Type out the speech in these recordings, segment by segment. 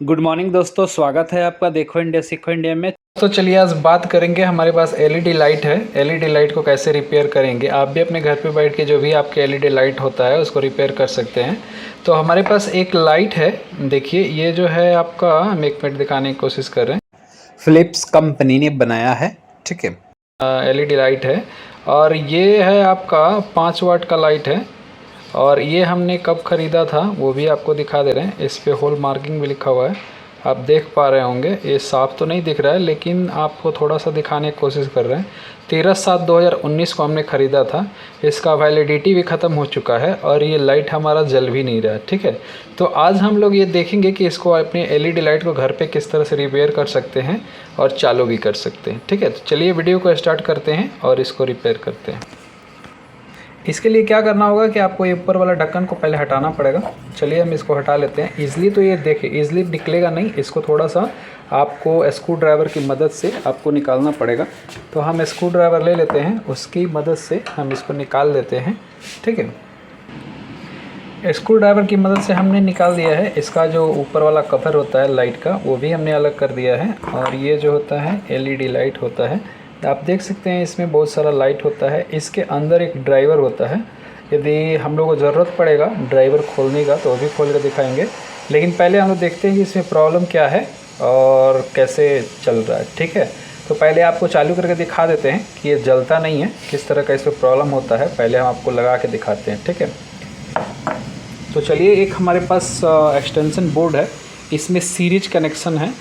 Good morning दोस्तों, स्वागत है आपका देखो इंडिया सीखो इंडिया में। तो चलिए आज बात करेंगे, हमारे पास एलईडी लाइट है। एलईडी लाइट को कैसे रिपेयर करेंगे। आप भी अपने घर पे बैठ के जो भी आपके एलईडी लाइट होता है उसको रिपेयर कर सकते हैं। तो हमारे पास एक लाइट है, देखिए ये जो है आपका, हम एक मिनट दिखाने की कोशिश कर रहे फिलिप्स कंपनी ने बनाया है, ठीक है। एलईडी लाइट है और ये है आपका 5 वाट का लाइट है। और ये हमने कब ख़रीदा था वो भी आपको दिखा दे रहे हैं। इस पे होल मार्किंग भी लिखा हुआ है, आप देख पा रहे होंगे। ये साफ़ तो नहीं दिख रहा है लेकिन आपको थोड़ा सा दिखाने की कोशिश कर रहे हैं। 13/7/2019 को हमने ख़रीदा था। इसका वैलिडिटी भी ख़त्म हो चुका है और ये लाइट हमारा जल भी नहीं रहा है, ठीक है। तो आज हम लोग ये देखेंगे कि इसको अपनी एलईडी लाइट को घर पे किस तरह से रिपेयर कर सकते हैं और चालू भी कर सकते हैं, ठीक है। तो चलिए वीडियो को स्टार्ट करते हैं और इसको रिपेयर करते हैं। इसके लिए क्या करना होगा कि आपको ये ऊपर वाला ढक्कन को पहले हटाना पड़ेगा। चलिए हम इसको हटा लेते हैं। ईज़िली तो ये देखिए ईज़िली निकलेगा नहीं, इसको थोड़ा सा आपको स्क्रू ड्राइवर की मदद से आपको निकालना पड़ेगा। तो हम स्क्रू ड्राइवर ले लेते हैं, उसकी मदद से हम इसको निकाल लेते हैं, ठीक है। स्क्रू ड्राइवर की मदद से हमने निकाल दिया है। इसका जो ऊपर वाला कवर होता है लाइट का वो भी हमने अलग कर दिया है। और ये जो होता है एलईडी लाइट होता है, आप देख सकते हैं इसमें बहुत सारा लाइट होता है। इसके अंदर एक ड्राइवर होता है। यदि हम लोग को ज़रूरत पड़ेगा ड्राइवर खोलने का तो वो भी खोल कर दिखाएंगे। लेकिन पहले हम लोग देखते हैं कि इसमें प्रॉब्लम क्या है और कैसे चल रहा है, ठीक है। तो पहले आपको चालू करके दिखा देते हैं कि ये जलता नहीं है, किस तरह का इसमें प्रॉब्लम होता है। पहले हम आपको लगा के दिखाते हैं, ठीक है। तो चलिए, एक हमारे पास एक्सटेंशन बोर्ड है, इसमें सीरीज कनेक्शन है।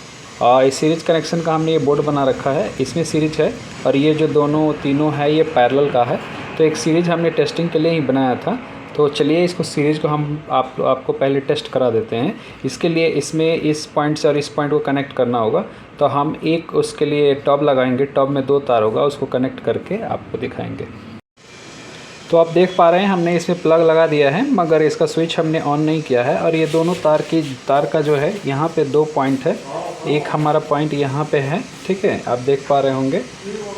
इस सीरीज कनेक्शन का हमने ये बोर्ड बना रखा है, इसमें सीरीज है और ये जो दोनों तीनों है ये पैरेलल का है। तो एक सीरीज हमने टेस्टिंग के लिए ही बनाया था। तो चलिए इसको सीरीज को हम आपको पहले टेस्ट करा देते हैं। इसके लिए इसमें इस पॉइंट से और इस पॉइंट को कनेक्ट करना होगा। तो हम एक उसके लिए टॉप लगाएंगे, टॉप में 2 तार होगा, उसको कनेक्ट करके आपको दिखाएंगे। तो आप देख पा रहे हैं हमने इसमें प्लग लगा दिया है, मगर इसका स्विच हमने ऑन नहीं किया है। और ये दोनों तार का जो है यहाँ पे 2 पॉइंट है। एक हमारा पॉइंट यहाँ पे है, ठीक है, आप देख पा रहे होंगे।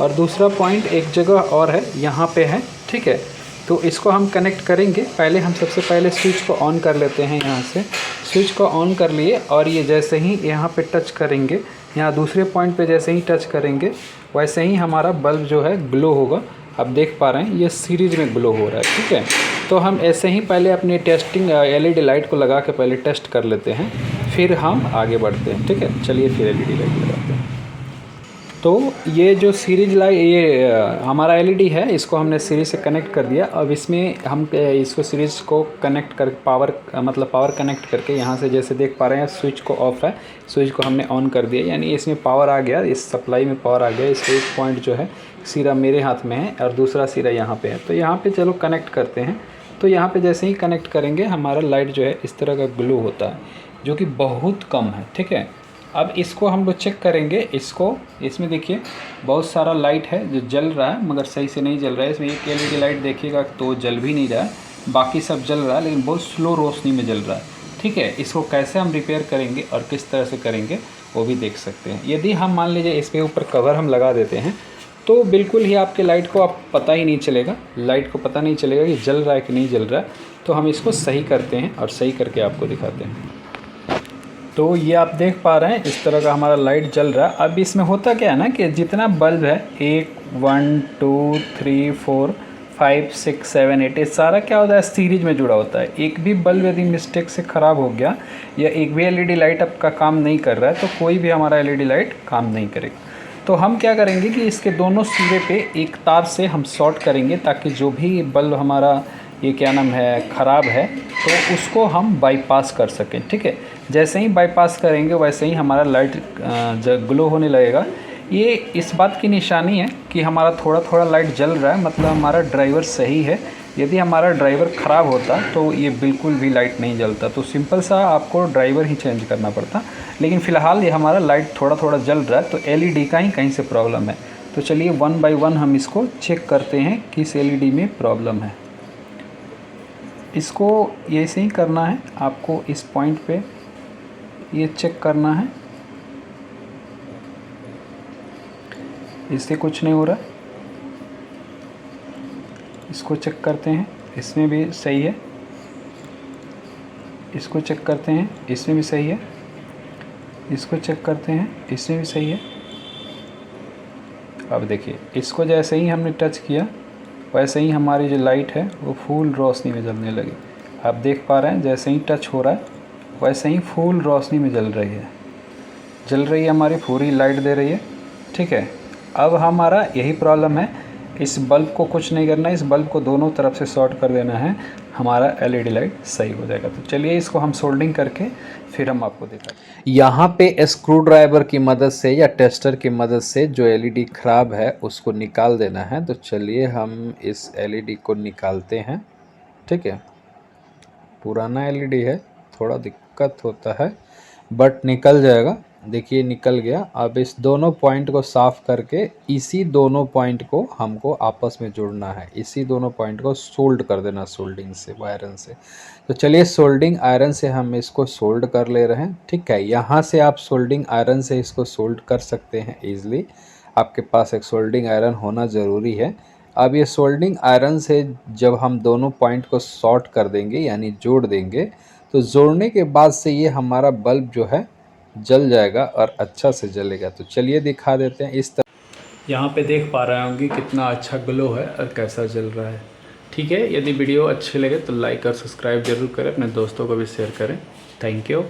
और दूसरा पॉइंट एक जगह और है, यहाँ पे है, ठीक है। तो इसको हम कनेक्ट करेंगे। पहले हम सबसे पहले स्विच को ऑन कर लेते हैं। यहाँ से स्विच को ऑन कर लिए और ये जैसे ही यहाँ पे टच करेंगे, यहाँ दूसरे पॉइंट पे जैसे ही टच करेंगे वैसे ही हमारा बल्ब जो है ग्लो होगा। आप देख पा रहे हैं ये सीरीज में ग्लो हो रहा है, ठीक है। तो हम ऐसे ही पहले अपनी टेस्टिंग एलईडी लाइट को लगा के पहले टेस्ट कर लेते हैं, फिर हम आगे बढ़ते हैं, ठीक है। चलिए फिर एलईडी लाइट लगाते हैं। तो ये जो सीरीज लाइट, ये हमारा एलईडी है, इसको हमने सीरीज से कनेक्ट कर दिया। अब इसमें हम इसको सीरीज को कनेक्ट कर पावर कनेक्ट करके यहाँ से जैसे देख पा रहे हैं स्विच को ऑफ है, स्विच को हमने ऑन कर दिया, यानी इसमें पावर आ गया, इस सप्लाई में पावर आ गया। इसका एक पॉइंट जो है सिरा मेरे हाथ में है और दूसरा सिरा यहाँ पे है। तो यहाँ पे चलो कनेक्ट करते हैं। तो यहाँ पे जैसे ही कनेक्ट करेंगे हमारा लाइट जो है इस तरह का ग्लो होता है, जो कि बहुत कम है, ठीक है। अब इसको हम लोग चेक करेंगे। इसमें देखिए बहुत सारा लाइट है जो जल रहा है, मगर सही से नहीं जल रहा है। इसमें एक एलईडी लाइट देखिएगा तो जल भी नहीं रहा है, बाकी सब जल रहा है लेकिन बहुत स्लो रोशनी में जल रहा है, ठीक है। इसको कैसे हम रिपेयर करेंगे और किस तरह से करेंगे वो भी देख सकते हैं। यदि हम मान लीजिए इसके ऊपर कवर हम लगा देते हैं तो बिल्कुल ही आपके लाइट को आप पता ही नहीं चलेगा, लाइट को पता नहीं चलेगा कि जल रहा है कि नहीं जल रहा है। तो हम इसको सही करते हैं और सही करके आपको दिखाते हैं। तो ये आप देख पा रहे हैं इस तरह का हमारा लाइट जल रहा है। अब इसमें होता क्या है ना कि जितना बल्ब है 1 2 3 4 5 6 7 8 ये सारा क्या होता है सीरीज में जुड़ा होता है। एक भी बल्ब यदि मिस्टेक से ख़राब हो गया या एक भी एलईडी लाइट आपका काम नहीं कर रहा है तो कोई भी हमारा एलईडी लाइट काम नहीं करेगा। तो हम क्या करेंगे कि इसके दोनों सिरे पे एक तार से हम शॉर्ट करेंगे, ताकि जो भी बल्ब हमारा ये क्या नाम है ख़राब है तो उसको हम बाईपास कर सकें, ठीक है। जैसे ही बाईपास करेंगे वैसे ही हमारा लाइट ग्लो होने लगेगा। ये इस बात की निशानी है कि हमारा थोड़ा थोड़ा लाइट जल रहा है, मतलब हमारा ड्राइवर सही है। यदि हमारा ड्राइवर ख़राब होता तो ये बिल्कुल भी लाइट नहीं जलता, तो सिंपल सा आपको ड्राइवर ही चेंज करना पड़ता। लेकिन फ़िलहाल ये हमारा लाइट थोड़ा थोड़ा जल रहा है, तो एलईडी का ही कहीं से प्रॉब्लम है। तो चलिए 1 बाय 1 हम इसको चेक करते हैं किस एलईडी में प्रॉब्लम है। इसको ऐसे ही करना है, आपको इस पॉइंट पे ये चेक करना है। इससे कुछ नहीं हो रहा, इसको चेक करते हैं, इसमें भी सही है। इसको चेक करते हैं, इसमें भी सही है। इसको चेक करते हैं, इसमें भी सही है। अब देखिए, इसको जैसे ही हमने टच किया वैसे ही हमारी जो लाइट है वो फुल रोशनी में जलने लगी। आप देख पा रहे हैं जैसे ही टच हो रहा है वैसे ही फुल रोशनी में जल रही है हमारी, पूरी लाइट दे रही है। ठीक है, अब हमारा यही प्रॉब्लम है, इस बल्ब को कुछ नहीं करना है, इस बल्ब को दोनों तरफ से शॉर्ट कर देना है, हमारा एलईडी लाइट सही हो जाएगा। तो चलिए इसको हम सोल्डिंग करके फिर हम आपको दिखाते हैं। यहाँ पे स्क्रू ड्राइवर की मदद से या टेस्टर की मदद से जो एलईडी ख़राब है उसको निकाल देना है। तो चलिए हम इस एलईडी को निकालते हैं। ठीक है, पुराना एलईडी है, थोड़ा दिक्कत होता है बट निकल जाएगा। देखिए निकल गया। अब इस दोनों पॉइंट को साफ़ करके इसी दोनों पॉइंट को हमको आपस में जोड़ना है, इसी दोनों पॉइंट को सोल्ड कर देना सोल्डिंग से, आयरन से। तो चलिए सोल्डिंग आयरन से हम इसको सोल्ड कर ले रहे हैं। ठीक है, यहाँ से आप सोल्डिंग आयरन से इसको सोल्ड कर सकते हैं ईज़िली। आपके पास एक सोल्डिंग आयरन होना ज़रूरी है। अब ये सोल्डिंग आयरन से जब हम दोनों पॉइंट को शॉर्ट कर देंगे यानी जोड़ देंगे, तो जोड़ने के बाद से ये हमारा बल्ब जो है जल जाएगा और अच्छा से जलेगा। तो चलिए दिखा देते हैं इस तरह। यहाँ पे देख पा रहे होंगे कितना अच्छा ग्लो है और कैसा जल रहा है। ठीक है, यदि वीडियो अच्छे लगे तो लाइक और सब्सक्राइब जरूर करें, अपने दोस्तों को भी शेयर करें। Thank you.